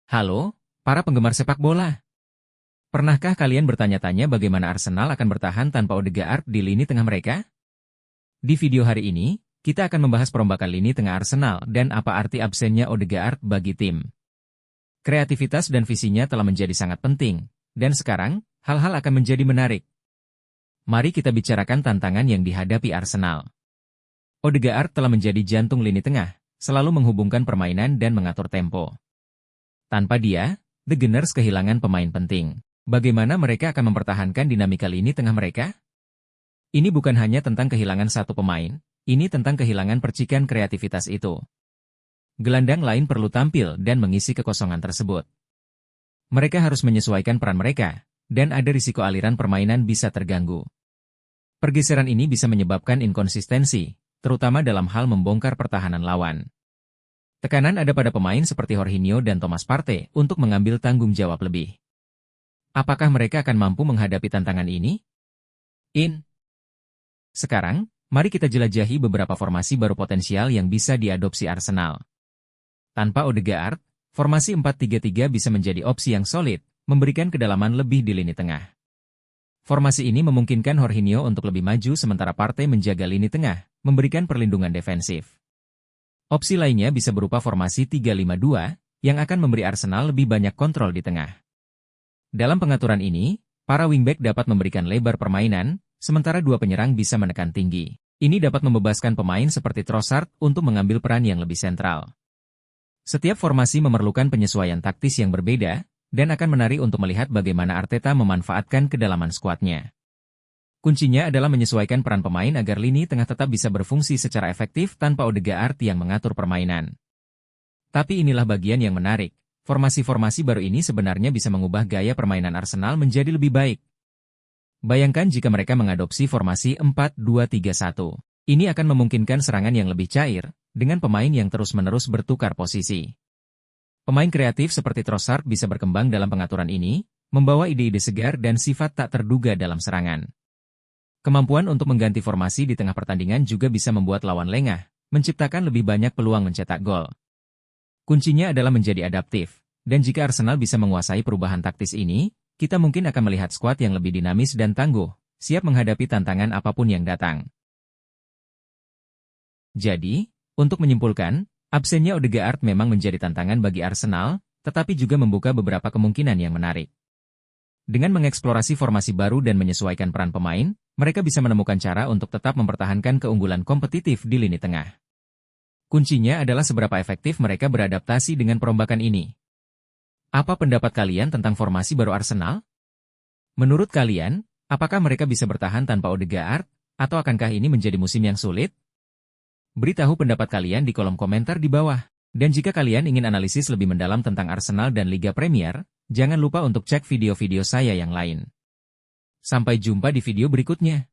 Halo, para penggemar sepak bola. Pernahkah kalian bertanya-tanya bagaimana Arsenal akan bertahan tanpa Odegaard di lini tengah mereka? Di video hari ini, kita akan membahas perombakan lini tengah Arsenal dan apa arti absennya Odegaard bagi tim. Kreativitas dan visinya telah menjadi sangat penting, dan sekarang, hal-hal akan menjadi menarik. Mari kita bicarakan tantangan yang dihadapi Arsenal. Odegaard telah menjadi jantung lini tengah, selalu menghubungkan permainan dan mengatur tempo. Tanpa dia, The Gunners kehilangan pemain penting. Bagaimana mereka akan mempertahankan dinamika lini tengah mereka? Ini bukan hanya tentang kehilangan satu pemain, ini tentang kehilangan percikan kreativitas itu. Gelandang lain perlu tampil dan mengisi kekosongan tersebut. Mereka harus menyesuaikan peran mereka, dan ada risiko aliran permainan bisa terganggu. Pergeseran ini bisa menyebabkan inkonsistensi, terutama dalam hal membongkar pertahanan lawan. Tekanan ada pada pemain seperti Jorginho dan Thomas Partey untuk mengambil tanggung jawab lebih. Apakah mereka akan mampu menghadapi tantangan ini? Sekarang, mari kita jelajahi beberapa formasi baru potensial yang bisa diadopsi Arsenal. Tanpa Odegaard, formasi 4-3-3 bisa menjadi opsi yang solid, memberikan kedalaman lebih di lini tengah. Formasi ini memungkinkan Jorginho untuk lebih maju sementara Partey menjaga lini tengah, memberikan perlindungan defensif. Opsi lainnya bisa berupa formasi 3-5-2, yang akan memberi Arsenal lebih banyak kontrol di tengah. Dalam pengaturan ini, para wingback dapat memberikan lebar permainan, sementara dua penyerang bisa menekan tinggi. Ini dapat membebaskan pemain seperti Trossard untuk mengambil peran yang lebih sentral. Setiap formasi memerlukan penyesuaian taktis yang berbeda, dan akan menarik untuk melihat bagaimana Arteta memanfaatkan kedalaman skuadnya. Kuncinya adalah menyesuaikan peran pemain agar lini tengah tetap bisa berfungsi secara efektif tanpa Odegaard yang mengatur permainan. Tapi inilah bagian yang menarik, formasi-formasi baru ini sebenarnya bisa mengubah gaya permainan Arsenal menjadi lebih baik. Bayangkan jika mereka mengadopsi formasi 4-2-3-1. Ini akan memungkinkan serangan yang lebih cair, dengan pemain yang terus-menerus bertukar posisi. Pemain kreatif seperti Trossard bisa berkembang dalam pengaturan ini, membawa ide-ide segar dan sifat tak terduga dalam serangan. Kemampuan untuk mengganti formasi di tengah pertandingan juga bisa membuat lawan lengah, menciptakan lebih banyak peluang mencetak gol. Kuncinya adalah menjadi adaptif, dan jika Arsenal bisa menguasai perubahan taktis ini, kita mungkin akan melihat skuad yang lebih dinamis dan tangguh, siap menghadapi tantangan apapun yang datang. Jadi, untuk menyimpulkan, absennya Odegaard memang menjadi tantangan bagi Arsenal, tetapi juga membuka beberapa kemungkinan yang menarik. Dengan mengeksplorasi formasi baru dan menyesuaikan peran pemain, mereka bisa menemukan cara untuk tetap mempertahankan keunggulan kompetitif di lini tengah. Kuncinya adalah seberapa efektif mereka beradaptasi dengan perombakan ini. Apa pendapat kalian tentang formasi baru Arsenal? Menurut kalian, apakah mereka bisa bertahan tanpa Odegaard, atau akankah ini menjadi musim yang sulit? Beritahu pendapat kalian di kolom komentar di bawah. Dan jika kalian ingin analisis lebih mendalam tentang Arsenal dan Liga Premier, jangan lupa untuk cek video-video saya yang lain. Sampai jumpa di video berikutnya.